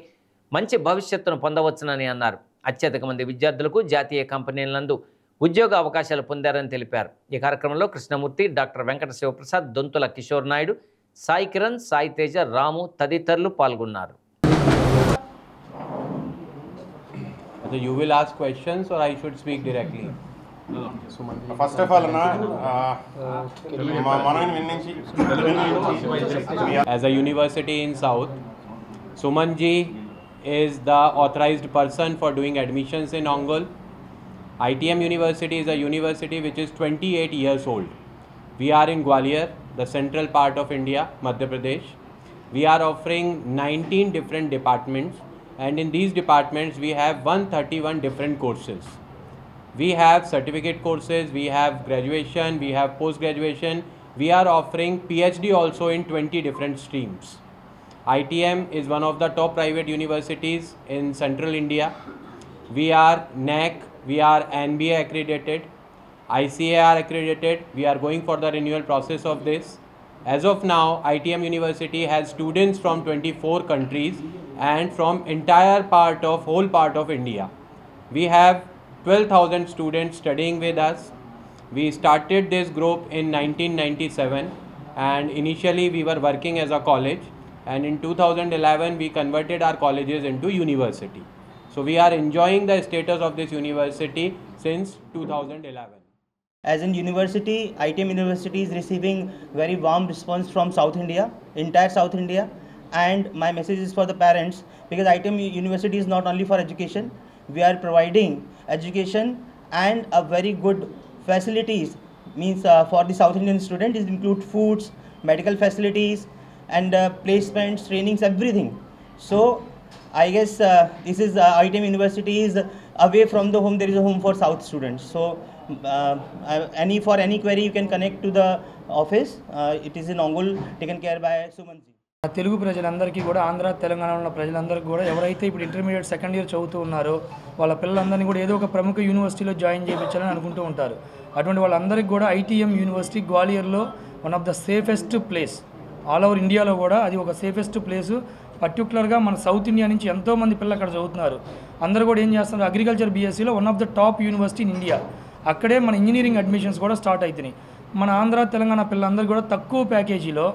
S1: మంచి భవిష్యత్తును పొందవచ్చునని అన్నారు. అత్యధిక మంది విద్యార్థులకు జాతీయ కంపెనీల నందు ఉద్యోగ అవకాశాలు పొందారని తెలిపారు. ఈ కార్యక్రమంలో కృష్ణమూర్తి, డాక్టర్ వెంకట శివప్రసాద్, దొంతుల కిషోర్ నాయుడు, సాయి కిరణ్, సాయి తేజ, రాము తదితరులు పాల్గొన్నారు.
S10: So you will ask questions or I should speak directly? First of all
S11: as a university in South, Sumanji is the authorized person for doing admissions in Ongole. ITM University is a university which is 28 years old. We are in Gwalior, the central part of India, Madhya Pradesh. We are offering 19 different departments, and in these departments we have 131 different courses. We have certificate courses, we have graduation, we have post-graduation. We are offering PhD also in 20 different streams. ITM is one of the top private universities in central India. We are NAC, we are NBA accredited, ICAR accredited. We are going for the renewal process of this. As of now, ITM University has students from 24 countries and from whole part of India. We have 12,000 students studying with us. We started this group in 1997, and initially we were working as a college, and in 2011 we converted our colleges into university. So we are enjoying the status of this university since 2011.
S12: As in university, ITM University is receiving very warm response from South India, entire South India, and my message is for the parents, because ITM University is not only for education, we are providing education and a very good facilities, means for the South Indian student is include foods, medical facilities, and placements, trainings, everything. So I guess this is ITM University is away from the home, there is a home for South students. So for any query you can connect to the office. It is in Ongole, taken care by Sumanji.
S9: Telugu ప్రజలందరికీ కూడా, ఆంధ్ర తెలంగాణలో ఉన్న ప్రజలందరికీ కూడా, ఎవరైతే ఇప్పుడు intermediate second year చదువుతూ ఉన్నారో వాళ్ళ పిల్లలందరినీ కూడా ఏదో ఒక ప్రముఖ యూనివర్సిటీలో జాయిన్ చేయించాలని అనుకుంటూ ఉంటారు. అటువంటి వాళ్ళందరికీ కూడా ఐటీఎం యూనివర్సిటీ గ్వాలియర్లో one of the safest place all over ఇండియాలో కూడా అది ఒక సేఫెస్ట్ ప్లేసు. పర్టికులర్గా మన సౌత్ ఇండియా నుంచి ఎంతోమంది పిల్లలు అక్కడ చదువుతున్నారు. అందరూ కూడా ఏం చేస్తున్నారు, అగ్రికల్చర్ బీఎస్సీలో one of the top university in India. అక్కడే మన ఇంజనీరింగ్ అడ్మిషన్స్ కూడా స్టార్ట్ అవుతున్నాయి. మన ఆంధ్ర తెలంగాణ పిల్లలందరూ కూడా తక్కువ ప్యాకేజీలో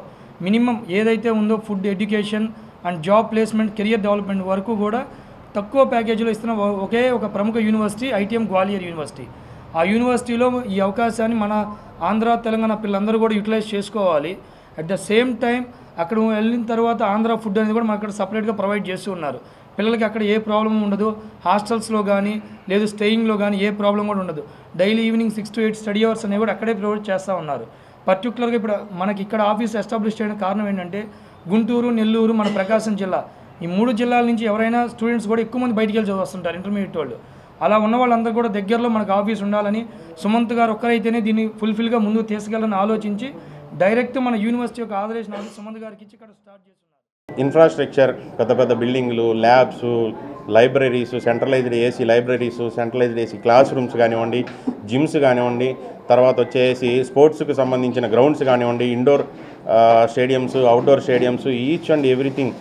S9: మినిమం ఏదైతే ఉందో food, education and job placement, career development వరకు కూడా తక్కువ ప్యాకేజీలో ఇస్తున్న ఒకే ఒక ప్రముఖ యూనివర్సిటీ ఐటీఎం గ్వాలియర్ యూనివర్సిటీ. ఆ యూనివర్సిటీలో ఈ అవకాశాన్ని మన ఆంధ్ర తెలంగాణ పిల్లలందరూ కూడా యూటిలైజ్ చేసుకోవాలి. అట్ ద సేమ్ టైం అక్కడ వెళ్ళిన తర్వాత ఆంధ్ర ఫుడ్ అనేది కూడా మనకు అక్కడ సపరేట్గా ప్రొవైడ్ చేస్తూ ఉన్నారు. పిల్లలకి అక్కడ ఏ ప్రాబ్లం ఉండదు, హాస్టల్స్లో కానీ లేదు స్టేయింగ్లో కానీ ఏ ప్రాబ్లం కూడా ఉండదు. Daily evening 6 to 8 study hours అనేవి కూడా అక్కడే ప్రొవైడ్ చేస్తూ ఉన్నారు. పర్టికులర్గా ఇప్పుడు మనకి ఇక్కడ ఆఫీస్ ఎస్టాబ్లిష్ చేయడానికి కారణం ఏంటంటే గుంటూరు, నెల్లూరు, మన ప్రకాశం జిల్లా, ఈ 3 జిల్లాల నుంచి ఎవరైనా స్టూడెంట్స్ కూడా ఎక్కువ మంది బయటికి వెళ్ళి చదువుతుంటారు ఇంటర్మీడియట్ వాళ్ళు. అలా ఉన్న వాళ్ళందరూ కూడా దగ్గరలో మనకు ఆఫీస్ ఉండాలని సుమంత్ గారు ఒక్కరైతేనే దీన్ని ఫుల్ఫిల్గా ముందుకు తీసుకెళ్ళాలని ఆలోచించి డైరెక్ట్ మన యూనివర్సిటీ యొక్క ఆదరేషన్ సుమంత్ గారికి ఇచ్చి ఇక్కడ స్టార్ట్ చేస్తున్నారు.
S10: ఇన్ఫ్రాస్ట్రక్చర్, పెద్ద పెద్ద బిల్డింగ్లు, labs, libraries, centralised AC libraries, centralised AC classrooms కానివ్వండి, జిమ్స్ కానివ్వండి, తర్వాత వచ్చేసి స్పోర్ట్స్కి సంబంధించిన గ్రౌండ్స్ కానివ్వండి, indoor stadiums, outdoor stadiums, each and everything.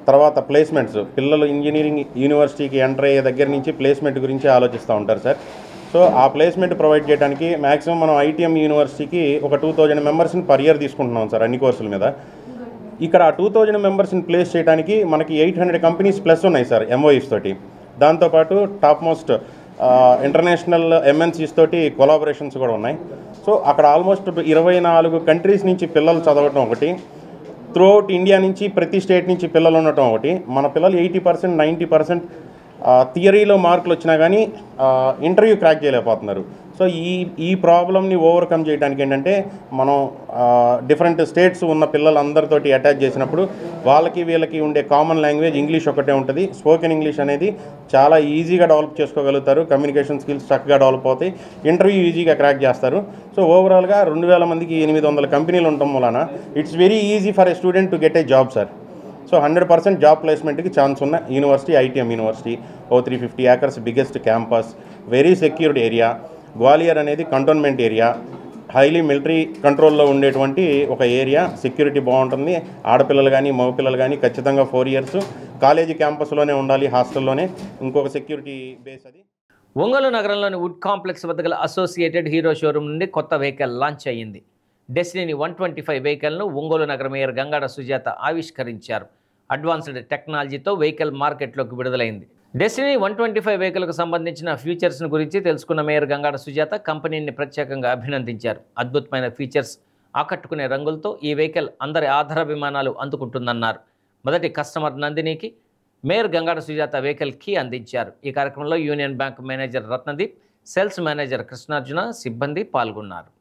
S10: తర్వాత ప్లేస్మెంట్స్, పిల్లలు ఇంజనీరింగ్ యూనివర్సిటీకి ఎంటర్ అయ్యే దగ్గర నుంచి ప్లేస్మెంట్ గురించి ఆలోచిస్తూ ఉంటారు సార్. సో ఆ ప్లేస్మెంట్ ప్రొవైడ్ చేయడానికి మ్యాక్సిమం మనం ఐటీఎం యూనివర్సిటీకి ఒక 2000 మెంబర్స్ని పర్ ఇయర్ తీసుకుంటున్నాం సార్ అన్ని కోర్సుల మీద. ఇక్కడ ఆ 2000 మెంబర్స్ని ప్లేస్ చేయడానికి మనకి 800 కంపెనీస్ ప్లస్ ఉన్నాయి సార్ ఎంఓఈస్ తోటి. దాంతోపాటు టాప్ మోస్ట్ ఇంటర్నేషనల్ ఎంఎన్సీస్ తోటి కొలాబరేషన్స్ కూడా ఉన్నాయి. సో అక్కడ ఆల్మోస్ట్ 24 కంట్రీస్ నుంచి పిల్లలు చదవటం ఒకటి, త్రూఅవుట్ ఇండియా నుంచి ప్రతి స్టేట్ నుంచి పిల్లలు ఉండటం ఒకటి. మన పిల్లలు 80%, 90% థియరీలో మార్కులు వచ్చినా కానీ ఇంటర్వ్యూ క్రాక్ చేయలేకపోతున్నారు. సో ఈ ప్రాబ్లమ్ని ఓవర్కమ్ చేయడానికి ఏంటంటే మనం డిఫరెంట్ స్టేట్స్ ఉన్న పిల్లలందరితోటి అటాచ్ చేసినప్పుడు వాళ్ళకి వీళ్ళకి ఉండే కామన్ లాంగ్వేజ్ ఇంగ్లీష్ ఒకటే ఉంటుంది. స్పోకెన్ ఇంగ్లీష్ అనేది చాలా ఈజీగా డెవలప్ చేసుకోగలుగుతారు, కమ్యూనికేషన్ స్కిల్స్ చక్కగా డెవలప్ అవుతాయి, ఇంటర్వ్యూ ఈజీగా క్రాక్ చేస్తారు. సో ఓవరాల్గా 2000 మందికి 800 కంపెనీలు ఉండటం వలన it's very easy for a student to get a job sir. So 100% job ప్లేస్మెంట్కి ఛాన్స్ ఉన్న university ITM university. 350 acres biggest campus, very secured area. Gwalior అనేది కంటోన్మెంట్ ఏరియా, హైలీ మిలిటరీ కంట్రోల్లో ఉండేటువంటి ఒక ఏరియా. సెక్యూరిటీ బాగుంటుంది. ఆడపిల్లలు కానీ మగపిల్లలు కానీ ఖచ్చితంగా 4 years కాలేజీ క్యాంపస్లోనే ఉండాలి, హాస్టల్లోనే. ఇంకొక సెక్యూరిటీ బేస్ అది.
S1: ఒంగోలు నగరంలోని వుడ్ కాంప్లెక్స్ వద్ద గల అసోసియేటెడ్ హీరో షోరూమ్ నుండి కొత్త వెహికల్ లాంచ్ అయ్యింది. డెస్టినీ 125 వెహికల్ను ఒంగోలు నగర మేయర్ గంగాడ సుజాత ఆవిష్కరించారు. అడ్వాన్స్డ్ టెక్నాలజీతో వెహికల్ మార్కెట్లోకి విడుదలైంది. డెస్టినీ 125 వెహికల్కు సంబంధించిన ఫీచర్స్ను గురించి తెలుసుకున్న మేయర్ గంగాడ సుజాత కంపెనీని ప్రత్యేకంగా అభినందించారు. అద్భుతమైన ఫీచర్స్, ఆకట్టుకునే రంగులతో ఈ వెహికల్ అందరి ఆధారాభిమానాలు అందుకుంటుందన్నారు. మొదటి కస్టమర్ నందినికి mayor Gangada Sujatha vehicle key అందించారు. ఈ కార్యక్రమంలో union bank manager Ratnadeep, sales manager Krishnarjuna, సిబ్బంది పాల్గొన్నారు.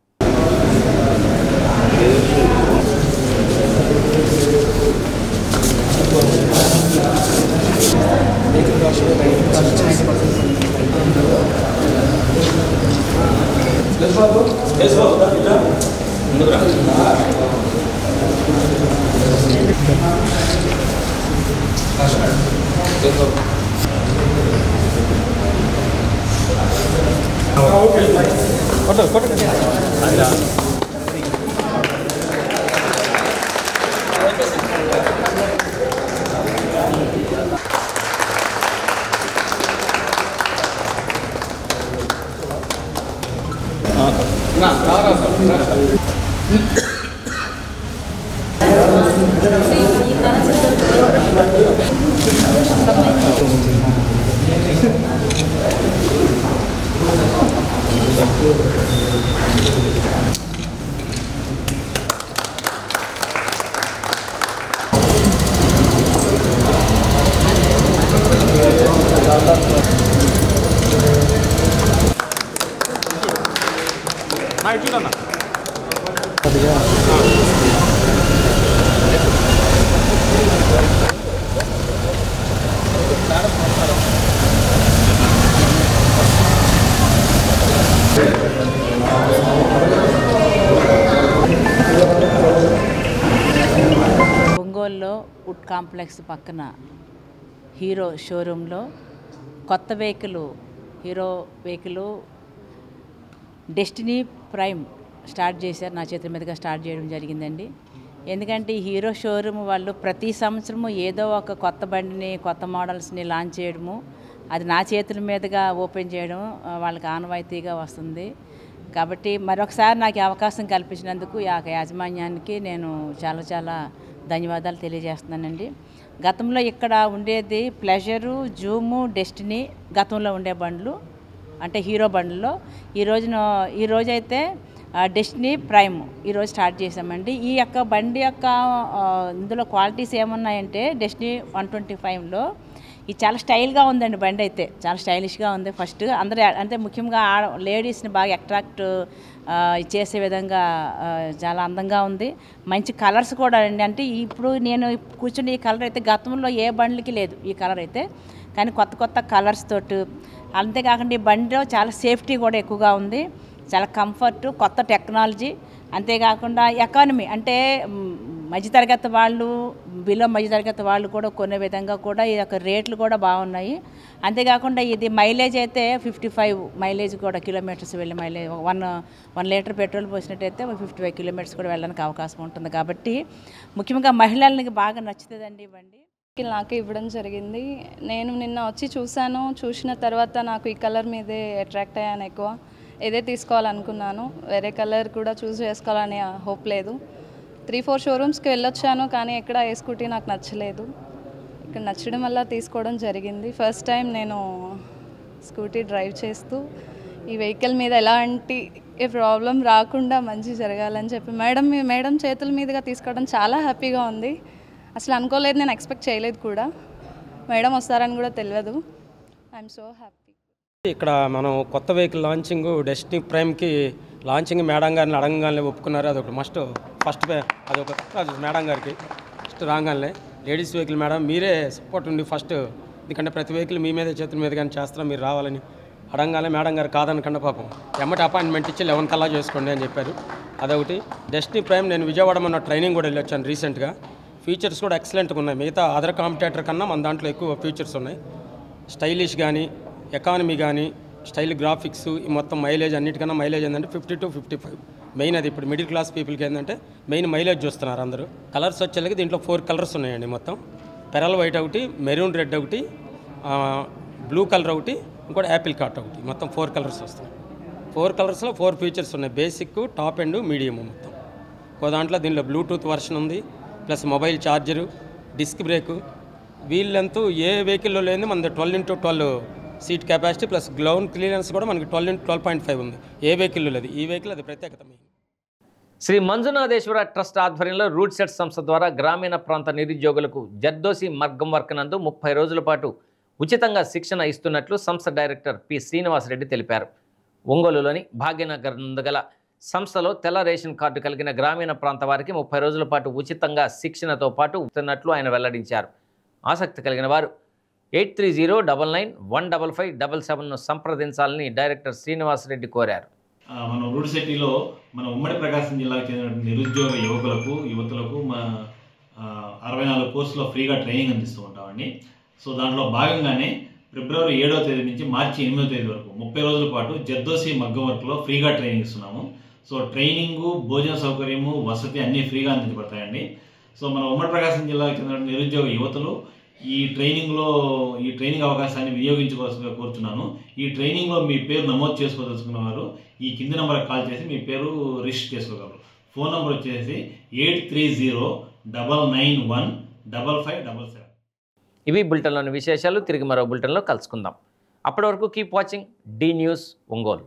S13: ఒంగోలులో వుడ్ కాంప్లెక్స్ పక్కన హీరో షోరూంలో కొత్త Hero vehicle Destiny Prime start చేశారు. నా చేతుల మీదుగా స్టార్ట్ చేయడం జరిగిందండి. ఎందుకంటే ఈ హీరో షోరూమ్ వాళ్ళు ప్రతి సంవత్సరము ఏదో ఒక కొత్త బండిని, కొత్త మోడల్స్ని లాంచ్ చేయడము, అది నా చేతుల మీదుగా ఓపెన్ చేయడం వాళ్ళకి ఆనవాయితీగా వస్తుంది. కాబట్టి మరొకసారి నాకు అవకాశం కల్పించినందుకు యాజమాన్యానికి నేను చాలా ధన్యవాదాలు తెలియజేస్తున్నానండి. గతంలో ఇక్కడ ఉండేది ప్లెజరు, జూము, డెస్టినీ గతంలో ఉండే బండ్లు, అంటే హీరో బండ్లలో. ఈరోజైతే డెస్టినీ ప్రైమ్ ఈరోజు స్టార్ట్ చేసామండి. ఈ యొక్క బండి యొక్క ఇందులో క్వాలిటీస్ ఏమున్నాయంటే డెస్టినీ 125లో ఇది చాలా స్టైల్గా ఉందండి. బండి అయితే చాలా స్టైలిష్గా ఉంది. ఫస్ట్ అందరూ అంటే ముఖ్యంగా లేడీస్ని బాగా అట్రాక్ట్ చేసే విధంగా చాలా అందంగా ఉంది. మంచి కలర్స్ కూడా అండి. అంటే ఇప్పుడు నేను కూర్చుని ఈ కలర్ అయితే గతంలో ఏ బండ్లకి లేదు ఈ కలర్ అయితే, కానీ కొత్త కలర్స్ తోటి. అంతేకాకుండా ఈ బండిలో చాలా సేఫ్టీ కూడా ఎక్కువగా ఉంది, చాలా కంఫర్ట్, కొత్త టెక్నాలజీ. అంతేకాకుండా ఎకానమీ అంటే మధ్యతరగతి వాళ్ళు, బిలో మధ్యతరగతి వాళ్ళు కూడా కొనే విధంగా కూడా ఈ యొక్క రేట్లు కూడా బాగున్నాయి. అంతేకాకుండా ఇది మైలేజ్ అయితే 55 మైలేజ్ కూడా కిలోమీటర్స్ వెళ్ళే మైలేజ్, 1 లీటర్ పెట్రోల్ పోసినట్టయితే 55 కిలోమీటర్స్ కూడా వెళ్ళడానికి అవకాశం ఉంటుంది. కాబట్టి ముఖ్యంగా మహిళలకి బాగా నచ్చుతుందండి ఈ బండి.
S14: నాకు ఇవ్వడం జరిగింది. నేను నిన్న వచ్చి చూసిన తర్వాత నాకు ఈ కలర్ మీదే అట్రాక్ట్ అయ్యాను ఎక్కువ. ఇదే తీసుకోవాలనుకున్నాను, వేరే కలర్ కూడా చూస్ చేసుకోవాలని హోప్ లేదు. 3-4 షోరూమ్స్కి వెళ్ళొచ్చాను, కానీ ఎక్కడ ఏ స్కూటీ నాకు నచ్చలేదు. ఇక్కడ నచ్చడం వల్ల తీసుకోవడం జరిగింది. ఫస్ట్ టైం నేను స్కూటీ డ్రైవ్ చేస్తూ ఈ వెహికల్ మీద ఎలాంటి ప్రాబ్లం రాకుండా మంచి జరగాలని చెప్పి మేడం చేతుల మీదుగా తీసుకోవడం చాలా హ్యాపీగా ఉంది. అసలు అనుకోలేదు, నేను ఎక్స్పెక్ట్ చేయలేదు కూడా. మేడం వస్తారని కూడా తెలియదు. I'm so happy.
S15: ఇక్కడ మనం కొత్త వెహికల్ లాంచింగ్ డెస్టినీ ప్రైమ్కి లాంచింగ్ మేడం గారిని అడగగానే ఒప్పుకున్నారు. అదొకటి ఫస్ట్ అదొక మేడం గారికి ఫస్ట్ రాగానే లేడీస్ వెహికల్ మేడం మీరే సపోర్ట్ ఉండి ఫస్ట్, ఎందుకంటే ప్రతి వెహికల్ మీ మీద చేతుల మీద కానీ చేస్తారా మీరు రావాలని అడగగానే మేడం గారు కాదనకుండా పాపం ఎమ్మటి అపాయింట్మెంట్ ఇచ్చి 11 కల్లా చేసుకోండి అని చెప్పారు. అదొకటి. డెస్టినీ ప్రైమ్ నేను విజయవాడ మొన్న ట్రైనింగ్ కూడా వెళ్ళొచ్చాను రీసెంట్గా. ఫీచర్స్ కూడా ఎక్సలెంట్గా ఉన్నాయి. మిగతా అదర్ కాంపిటేటర్ కన్నా మన దాంట్లో ఎక్కువ ఫీచర్స్ ఉన్నాయి. స్టైలిష్ కానీ, ఎకానమీ కానీ, స్టైల్ గ్రాఫిక్స్, ఈ మొత్తం మైలేజ్ అన్నిటికన్నా మైలేజ్ ఏంటంటే 50 to 55 మెయిన్. అది ఇప్పుడు మిడిల్ క్లాస్ పీపుల్కి ఏంటంటే మెయిన్ మైలేజ్ చూస్తున్నారు అందరూ. కలర్స్ వచ్చేలాగా దీంట్లో 4 కలర్స్ ఉన్నాయండి మొత్తం. పెరల్ వైట్ ఒకటి, మెరూన్ రెడ్ ఒకటి, బ్లూ కలర్ ఒకటి, ఇంకోటి యాపిల్ కాట్ ఒకటి, మొత్తం 4 కలర్స్ వస్తాయి. 4 కలర్స్లో 4 ఫీచర్స్ ఉన్నాయి. బేసిక్, టాప్ అండ్ మీడియం మొత్తం. దాంట్లో దీనిలో బ్లూటూత్ వర్షన్ ఉంది, plus mobile charger, disc brake, wheel length ఏ వెహికల్లో లేని మనది 12x12 seat capacity plus ground clearance కూడా మనకి 12x12.5 ఉంది. ఏ వెహికల్లో లేదు. ఈ వెహికల్ అది ప్రత్యేకత.
S1: శ్రీ మంజునాథేశ్వర ట్రస్ట్ ఆధ్వర్యంలో రూట్ సెట్ సంస్థ ద్వారా గ్రామీణ ప్రాంత నిరుద్యోగులకు జర్దోసి మగ్గం వర్క్ నందు 30 రోజుల పాటు ఉచితంగా శిక్షణ ఇస్తున్నట్లు సంస్థ డైరెక్టర్ పి శ్రీనివాసరెడ్డి తెలిపారు. ఒంగోలులోని భాగ్యనగర్ నందు గల సంస్థలో తెల్ల రేషన్ కార్డు కలిగిన గ్రామీణ ప్రాంత వారికి 30 రోజుల పాటు ఉచితంగా శిక్షణతో పాటు ఇస్తున్నట్లు ఆయన వెల్లడించారు. ఆసక్తి కలిగిన వారు 8309915577ను సంప్రదించాలని డైరెక్టర్ శ్రీనివాసరెడ్డి కోరారు.
S16: మన రూట్ సిటీలో మన ఉమ్మడి ప్రకాశం జిల్లాకు చెందిన నిరుద్యోగ యువతులకు మా 64 కోర్సులో ఫ్రీగా ట్రైనింగ్ అందిస్తూ ఉంటామండి. సో దాంట్లో భాగంగానే ఫిబ్రవరి 7వ తేదీ నుంచి మార్చి 8వ తేదీ వరకు 30 రోజుల పాటు జర్దోసి మగ్గం వర్క్లో ఫ్రీగా ట్రైనింగ్ ఇస్తున్నాము. సో ట్రైనింగు, భోజన సౌకర్యము, వసతి అన్నీ ఫ్రీగా అందించబడతాయండి. సో మన ఉమ్మడి ప్రకాశం జిల్లాకు చెందిన నిరుద్యోగ యువతులు ఈ ట్రైనింగ్ అవకాశాన్ని వినియోగించుకోవాల్సిందిగా కోరుతున్నాను. ఈ ట్రైనింగ్లో మీ పేరు నమోదు చేసుకోదలుచుకున్న వారు ఈ కింది నెంబర్కి కాల్ చేసి మీ పేరు రిజిస్టర్ చేసుకోగలరు. ఫోన్ నెంబర్ వచ్చేసి 8309915577.
S1: ఇవి బులెటిన్లోని విశేషాలు. తిరిగి మరో బులెటిన్లో కలుసుకుందాం. అప్పటి వరకు keep watching the news Ongole.